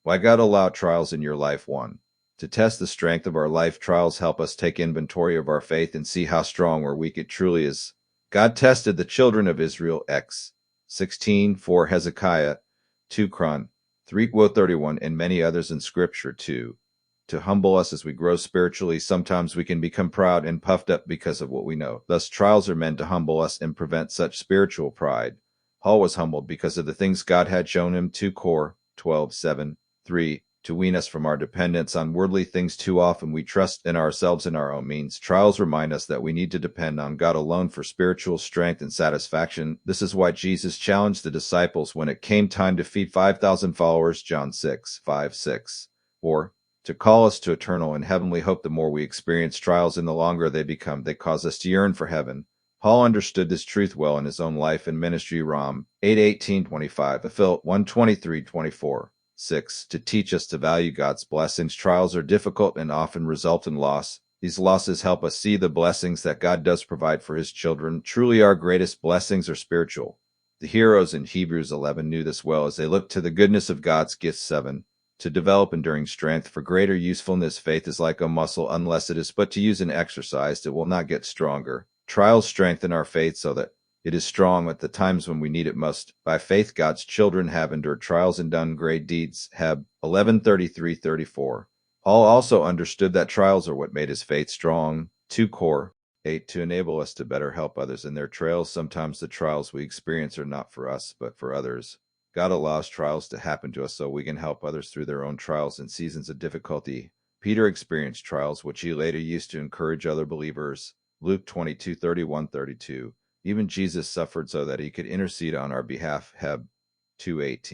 Why God allowed trials in your life. 1. To test the strength of our life, trials help us take inventory of our faith and see how strong or weak it truly is. God tested the children of Israel. Ex. 16:4 Hezekiah, 2 Chron. 3:31 and many others in Scripture too. To humble us as we grow spiritually. Sometimes we can become proud and puffed up because of what we know. Thus, trials are meant to humble us and prevent such spiritual pride. Paul was humbled because of the things God had shown him. 2 Cor. 12:7. 3. To wean us from our dependence on worldly things. Too often we trust in ourselves and our own means. Trials remind us that we need to depend on God alone for spiritual strength and satisfaction. This is why Jesus challenged the disciples when it came time to feed 5,000 followers. John 6:5-6. 4. To call us to eternal and heavenly hope. The more we experience trials and the longer they become, they cause us to yearn for heaven. Paul understood this truth well in his own life and ministry. Rom 8:18-25, Phil 1:23-24. 6. To teach us to value God's blessings. Trials are difficult and often result in loss. These losses help us see the blessings that God does provide for his children. Truly, our greatest blessings are spiritual. The heroes in Hebrews 11 knew this well as they looked to the goodness of God's gifts. 7. To develop enduring strength for greater usefulness. Faith is like a muscle. Unless it is put to use and exercised, it will not get stronger. Trials strengthen our faith so that it is strong at the times when we need it most. By faith, God's children have endured trials and done great deeds. Heb 11:33-34. Paul also understood that trials are what made his faith strong. 2 Cor. 8. To enable us to better help others in their trials. Sometimes the trials we experience are not for us, but for others. God allows trials to happen to us so we can help others through their own trials and seasons of difficulty. Peter experienced trials which he later used to encourage other believers. Luke 22:31-32. Even Jesus suffered so that he could intercede on our behalf. Heb 2:18.